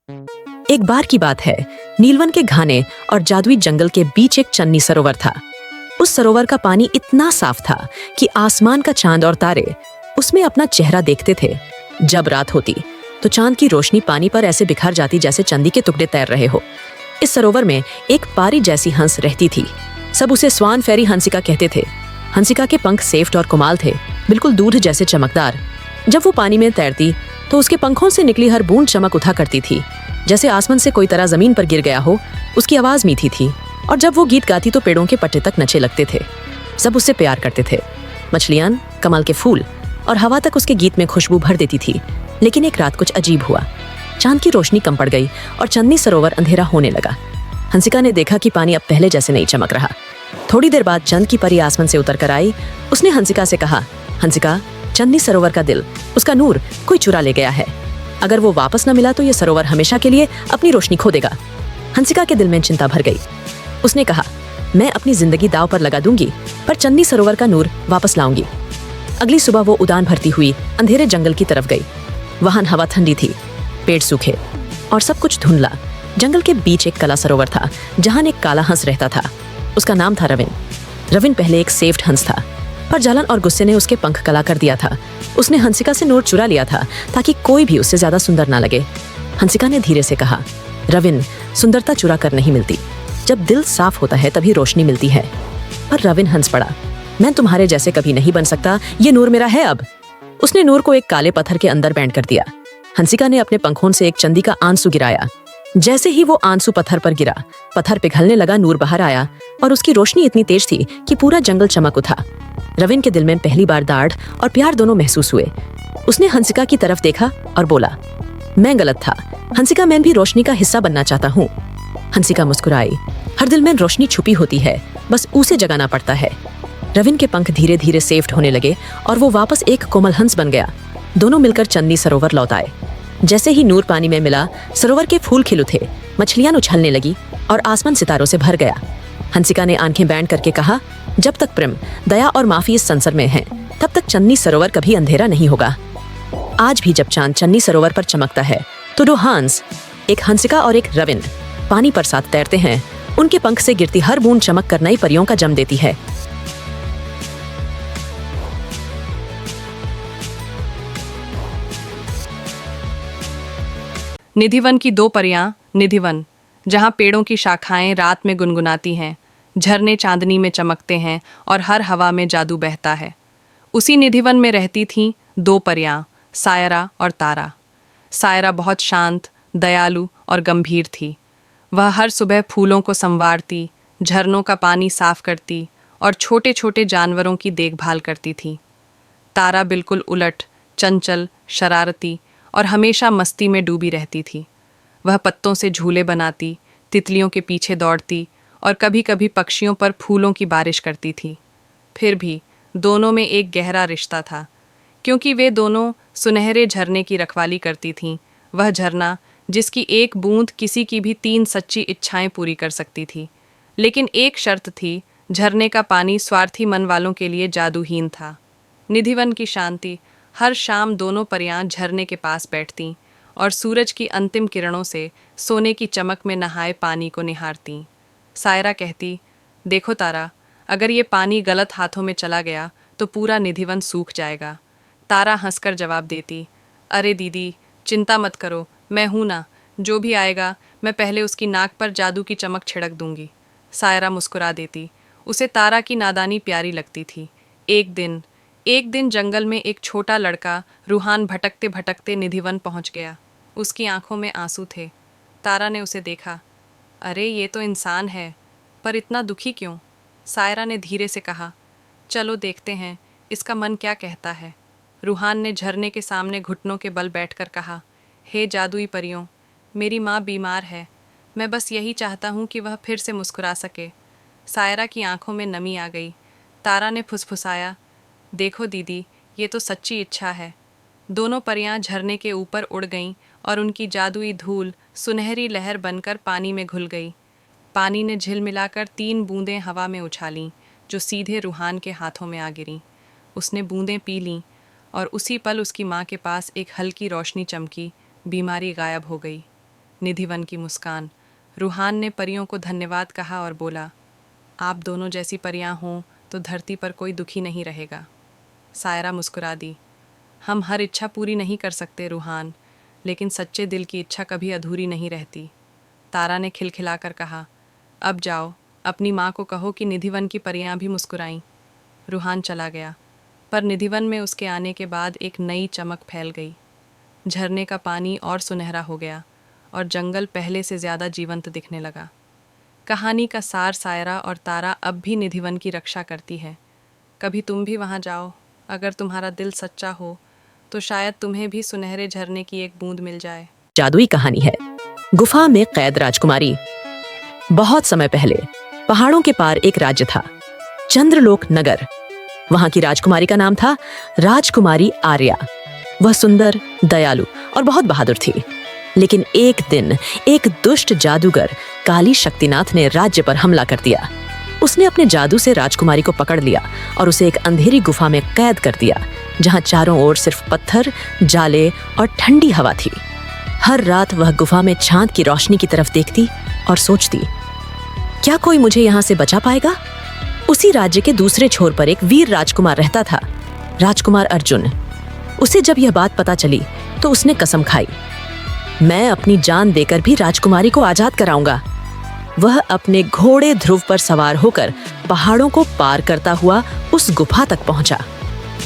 एक बार की बात है, नीलवन के घने और जादुई जंगल के बीच एक चन्नी सरोवर था। उस सरोवर का पानी इतना साफ था कि आसमान का चांद और तारे उसमें अपना चेहरा देखते थे। जब रात होती तो चांद की रोशनी पानी पर ऐसे बिखर जाती जैसे चांदी के टुकड़े तैर रहे हो। इस सरोवर में एक पारी जैसी हंस रहती थी। सब उसे स्वान फेरी हंसिका कहते थे। हंसिका के पंख सेफ्ट और कुमाल थे, बिल्कुल दूध जैसे चमकदार। जब वो पानी में तैरती तो उसके पंखों से निकली हर बूंद चमक उठा करती थी, जैसे आसमान से कोई तारा जमीन पर गिर गया हो। उसकी आवाज मीठी थी और जब वो गीत गाती तो पेड़ों के पत्ते तक नचे लगते थे। सब उससे प्यार करते थे। मछलियां, कमल के फूल और हवा तक उसके गीत में खुशबू भर देती थी। लेकिन एक रात कुछ अजीब हुआ। चांद की रोशनी कम पड़ गई और चंदनी सरोवर अंधेरा होने लगा। हंसिका ने देखा कि पानी अब पहले जैसे नहीं चमक रहा। थोड़ी देर बाद चंद की परी आसमान से उतर कर आई। उसने हंसिका से कहा, हंसिका, चंदनी सरोवर का दिल, उसका नूर कोई चुरा ले गया है। अगर वो वापस न मिला तो ये सरोवर हमेशा के लिए अपनी रोशनी खो देगा। हंसिका के दिल में चिंता भर गई। उसने कहा, मैं अपनी जिंदगी दांव पर लगा दूंगी, पर चंदनी सरोवर का नूर वापस लाऊंगी। अगली सुबह वो उड़ान भरती हुई अंधेरे जंगल की तरफ गई। वहां हवा ठंडी थी, पेड़ सूखे और सब कुछ धुंधला। जंगल के बीच एक कला सरोवर था जहां एक काला हंस रहता था। उसका नाम था रविन। रविन पहले एक सेफ्ट हंस था, पर जलन और गुस्से ने उसके पंख कला कर दिया था। उसने हंसिका से नूर चुरा लिया था ताकि कोई भी उससे ज्यादा सुंदर ना लगे। हंसिका ने धीरे से कहा, रविन, सुंदरता चुरा कर नहीं मिलती। जब दिल साफ होता है तभी रोशनी मिलती है। पर रविन हंस पड़ा, मैं तुम्हारे जैसे कभी नहीं बन सकता, ये नूर मेरा है अब। उसने नूर को एक काले पत्थर के अंदर बैंड कर दिया। हंसिका ने अपने पंखों से एक चंदी का आंसू गिराया। जैसे ही वो आंसू पत्थर पर गिरा, पत्थर पिघलने लगा, नूर बाहर आया और उसकी रोशनी इतनी तेज थी कि पूरा जंगल चमक उठा। रविन के दिल में पहली बार दाढ़ और प्यार दोनों महसूस हुए। उसने हंसिका की तरफ देखा और बोला, मैं गलत था हंसिका, मैं भी रोशनी का हिस्सा बनना चाहता हूँ। हंसिका मुस्कुराई। हर दिल में रोशनी छुपी होती है, बस उसे जगाना पड़ता है। रविन के पंख धीरे धीरे सेफ्ट होने लगे और वो वापस एक कोमल हंस बन गया। दोनों मिलकर चंदनी सरोवर लौट आए। जैसे ही नूर पानी में मिला, सरोवर के फूल खिल उठे, मछलियां उछलने लगी और आसमान सितारों से भर गया। हंसिका ने आंखें बैंड करके कहा, जब तक प्रेम, दया और माफी इस संसार में है, तब तक चंदनी सरोवर कभी अंधेरा नहीं होगा। आज भी जब चांद चंदनी सरोवर पर चमकता है तो दो हंस, एक हंसिका और एक रविन, पानी पर साथ तैरते हैं। उनके पंख से गिरती हर बूंद चमक कर नई परियों का जन्म देती है। निधिवन की दो परियां। निधिवन, जहां पेड़ों की शाखाएं रात में गुनगुनाती हैं, झरने चांदनी में चमकते हैं और हर हवा में जादू बहता है। उसी निधिवन में रहती थीं दो परियां, सायरा और तारा। सायरा बहुत शांत, दयालु और गंभीर थी। वह हर सुबह फूलों को संवारती, झरनों का पानी साफ करती और छोटे छोटे जानवरों की देखभाल करती थी। तारा बिल्कुल उलट, चंचल, शरारती और हमेशा मस्ती में डूबी रहती थी। वह पत्तों से झूले बनाती, तितलियों के पीछे दौड़ती और कभी कभी पक्षियों पर फूलों की बारिश करती थी। फिर भी दोनों में एक गहरा रिश्ता था, क्योंकि वे दोनों सुनहरे झरने की रखवाली करती थीं। वह झरना जिसकी एक बूंद किसी की भी 3 सच्ची इच्छाएं पूरी कर सकती थी। लेकिन एक शर्त थी, झरने का पानी स्वार्थी मन वालों के लिए जादूहीन था। निधिवन की शांति। हर शाम दोनों परियां झरने के पास बैठतीं और सूरज की अंतिम किरणों से सोने की चमक में नहाए पानी को निहारतीं। सायरा कहती, देखो तारा, अगर ये पानी गलत हाथों में चला गया तो पूरा निधिवन सूख जाएगा। तारा हंसकर जवाब देती, अरे दीदी, चिंता मत करो, मैं हूं ना, जो भी आएगा मैं पहले उसकी नाक पर जादू की चमक छिड़क दूंगी। सायरा मुस्कुरा देती। उसे तारा की नादानी प्यारी लगती थी। एक दिन जंगल में एक छोटा लड़का रूहान भटकते भटकते निधिवन पहुंच गया। उसकी आंखों में आंसू थे। तारा ने उसे देखा। अरे ये तो इंसान है, पर इतना दुखी क्यों? सायरा ने धीरे से कहा, चलो देखते हैं इसका मन क्या कहता है। रूहान ने झरने के सामने घुटनों के बल बैठकर कहा, हे जादुई परियों, मेरी माँ बीमार है। मैं बस यही चाहता हूँ कि वह फिर से मुस्कुरा सके। सायरा की आंखों में नमी आ गई। तारा ने फुसफुसाया, देखो दीदी, ये तो सच्ची इच्छा है। दोनों परियां झरने के ऊपर उड़ गईं और उनकी जादुई धूल सुनहरी लहर बनकर पानी में घुल गई। पानी ने झिलमिलाकर 3 बूंदें हवा में उछालीं, जो सीधे रूहान के हाथों में आ गिरीं। उसने बूंदें पी लीं और उसी पल उसकी माँ के पास एक हल्की रोशनी चमकी। बीमारी गायब हो गई। निधिवन की मुस्कान। रूहान ने परियों को धन्यवाद कहा और बोला, आप दोनों जैसी परियां हों तो धरती पर कोई दुखी नहीं रहेगा। सायरा मुस्कुरा दी, हम हर इच्छा पूरी नहीं कर सकते रूहान, लेकिन सच्चे दिल की इच्छा कभी अधूरी नहीं रहती। तारा ने खिलखिलाकर कहा, अब जाओ, अपनी माँ को कहो कि निधिवन की परियां भी मुस्कुराईं। रूहान चला गया, पर निधिवन में उसके आने के बाद एक नई चमक फैल गई। झरने का पानी और सुनहरा हो गया और जंगल पहले से ज़्यादा जीवंत दिखने लगा। कहानी का सार सायरा और तारा अब भी निधिवन की रक्षा करती है। कभी तुम भी वहाँ जाओ, अगर तुम्हारा दिल सच्चा हो तो शायद तुम्हें भी सुनहरे झरने की एक बूंद मिल जाए। जादुई कहानी है गुफा में कैद राजकुमारी। बहुत समय पहले पहाड़ों के पार एक राज्य था, चंद्रलोक नगर। वहां की राजकुमारी का नाम था राजकुमारी आर्या। वह सुंदर, दयालु और बहुत बहादुर थी। लेकिन एक दिन एक दुष्ट जादूगर काली शक्तिनाथ ने राज्य पर हमला कर दिया। उसने अपने जादू से राजकुमारी को पकड़ लिया और उसे एक अंधेरी गुफा में कैद कर दिया, जहां चारों ओर सिर्फ पत्थर, जाले और ठंडी हवा थी। हर रात वह गुफा में चांद की रोशनी की तरफ देखती और सोचती, क्या कोई मुझे यहाँ से बचा पाएगा? उसी राज्य के दूसरे छोर पर एक वीर राजकुमार रहता था, राजकुमार अर्जुन। उसे जब यह बात पता चली तो उसने कसम खाई, मैं अपनी जान देकर भी राजकुमारी को आजाद कराऊंगा। वह अपने घोड़े ध्रुव पर सवार होकर पहाड़ों को पार करता हुआ उस गुफा तक पहुंचा।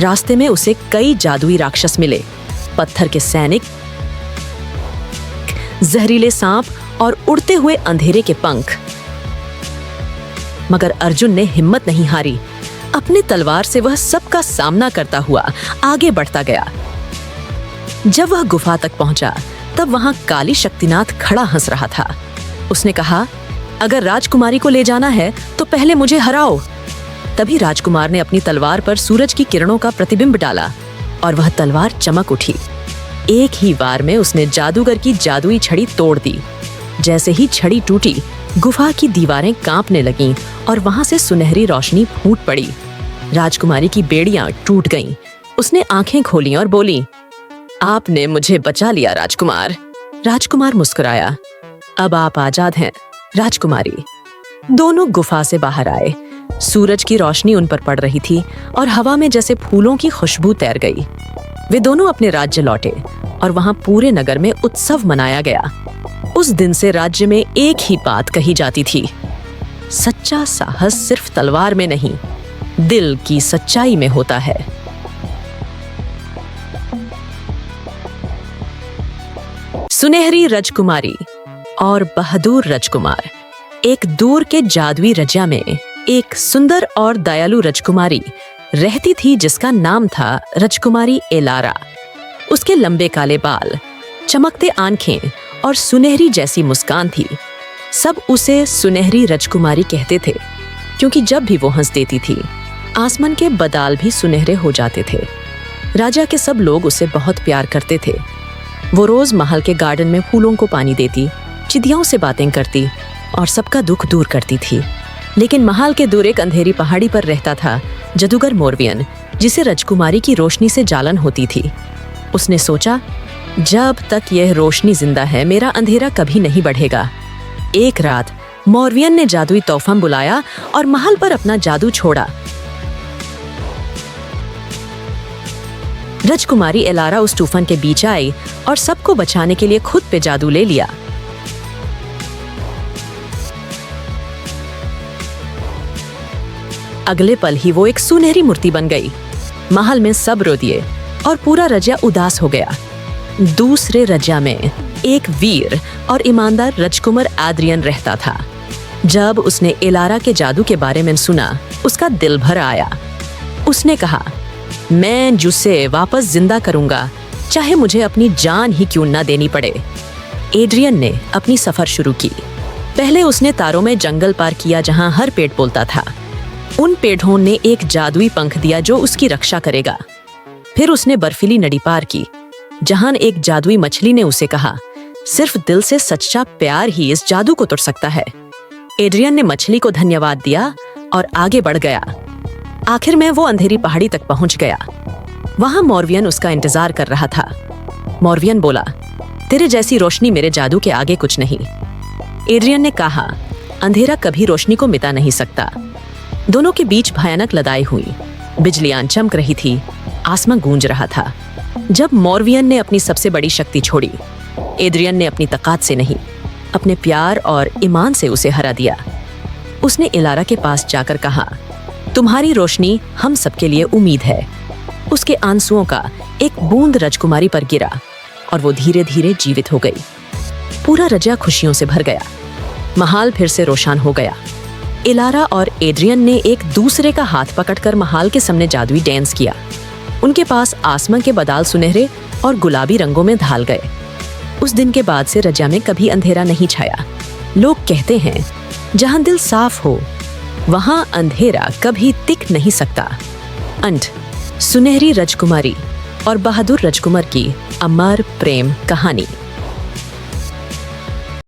रास्ते में उसे कई जादुई राक्षस मिले, पत्थर के सैनिक, जहरीले सांप और उड़ते हुए अंधेरे के पंख। मगर अर्जुन ने हिम्मत नहीं हारी। अपने तलवार से वह सबका सामना करता हुआ आगे बढ़ता गया। जब वह गुफा तक पहुंचा तब वहां काली शक्तिनाथ खड़ा हंस रहा था। उसने कहा, अगर राजकुमारी को ले जाना है तो पहले मुझे हराओ। तभी राजकुमार ने अपनी तलवार पर सूरज की किरणों का प्रतिबिंब डाला और वह तलवार चमक उठी। एक ही वार में उसने जादूगर की जादुई छड़ी तोड़ दी। जैसे ही छड़ी टूटी, गुफा की दीवारें कांपने लगीं और वहां से सुनहरी रोशनी फूट पड़ी। राजकुमारी की बेड़ियां टूट गईं। उसने आंखें खोलीं और बोली, आपने मुझे बचा लिया राजकुमार। राजकुमार मुस्कुराया, अब आप आजाद हैं राजकुमारी। दोनों गुफा से बाहर आए। सूरज की रोशनी उन पर पड़ रही थी और हवा में जैसे फूलों की खुशबू तैर गई। वे दोनों अपने राज्य लौटे और वहां पूरे नगर में उत्सव मनाया गया। उस दिन से राज्य में एक ही बात कही जाती थी, सच्चा साहस सिर्फ तलवार में नहीं, दिल की सच्चाई में होता है। सुनहरी राजकुमारी और बहादुर राजकुमार। एक दूर के जादुई राज्य में एक सुंदर और दयालु राजकुमारी रहती थी, जिसका नाम था राजकुमारी एलारा। उसके लंबे काले बाल, चमकते आंखें और सुनहरी जैसी मुस्कान थी। सब उसे सुनहरी राजकुमारी कहते थे, क्योंकि जब भी वो हंस देती थी, आसमान के बादल भी सुनहरे हो जाते थे। राजा के सब लोग उसे बहुत प्यार करते थे। वो रोज महल के गार्डन में फूलों को पानी देती, चिड़ियों से बातें करती और सबका दुख दूर करती थी। लेकिन महल के दूर एक अंधेरी पहाड़ी पर रहता था जादूगर मोरवियन, जिसे राजकुमारी की रोशनी से जलन होती थी। उसने सोचा, जब तक यह रोशनी जिंदा है, मेरा अंधेरा कभी नहीं बढ़ेगा। एक रात मोरवियन ने जादुई तूफान बुलाया और महल पर अपना जादू छोड़ा। राजकुमारी एलारा उस तूफान के बीच आई और सबको बचाने के लिए खुद पे जादू ले लिया। अगले पल ही वो एक सुनहरी मूर्ति बन गई। महल में सब रो दिए और पूरा राज्य उदास हो गया। दूसरे राज्य में एक वीर और ईमानदार राजकुमार एड्रियन रहता था। जब उसने एलारा के जादू के बारे में सुना, उसका दिल भर आया। उसने कहा, मैं जुसे वापस जिंदा करूंगा, चाहे मुझे अपनी जान ही क्यों ना देनी पड़े। एड्रियन ने अपनी सफर शुरू की। पहले उसने तारों में जंगल पार किया, जहां हर पेड़ बोलता था। उन पेड़ों ने एक जादुई पंख दिया जो उसकी रक्षा करेगा। फिर उसने बर्फीली नदी पार की, जहां एक जादुई मछली ने उसे कहा, सिर्फ दिल से सच्चा प्यार ही इस जादू को तोड़ सकता है। एड्रियन ने मछली को धन्यवाद दिया और आगे बढ़ गया। आखिर में वो अंधेरी पहाड़ी तक पहुंच गया। वहां मोरवियन उसका इंतजार कर रहा था। मोरवियन बोला, तेरे जैसी रोशनी मेरे जादू के आगे कुछ नहीं। एड्रियन ने कहा, अंधेरा कभी रोशनी को मिटा नहीं सकता। दोनों के बीच भयानक लड़ाई हुई। बिजलियां चमक रही थी, आसमान गूंज रहा था। जब मॉर्वियन ने अपनी सबसे बड़ी शक्ति छोड़ी, एड्रियन ने अपनी ताकत से नहीं, अपने प्यार और ईमान से उसे हरा दिया। उसने इलारा के पास जाकर कहा, तुम्हारी रोशनी हम सबके लिए उम्मीद है। उसके आंसुओं का एक बूंद राजकुमारी पर गिरा और वो धीरे धीरे जीवित हो गई। पूरा रजा खुशियों से भर गया। महाल फिर से रोशन हो गया। इलारा और एड्रियन ने एक दूसरे का हाथ पकड़कर महाल के सामने जादुई डांस किया। उनके पास आसमान के बादल सुनहरे और गुलाबी रंगों में ढल गए। उस दिन के बाद से रजा में कभी अंधेरा नहीं छाया। लोग कहते हैं, जहां दिल साफ हो वहां अंधेरा कभी टिक नहीं सकता। अंत, सुनहरी राजकुमारी और बहादुर राजकुमार की अमर प्रेम कहानी।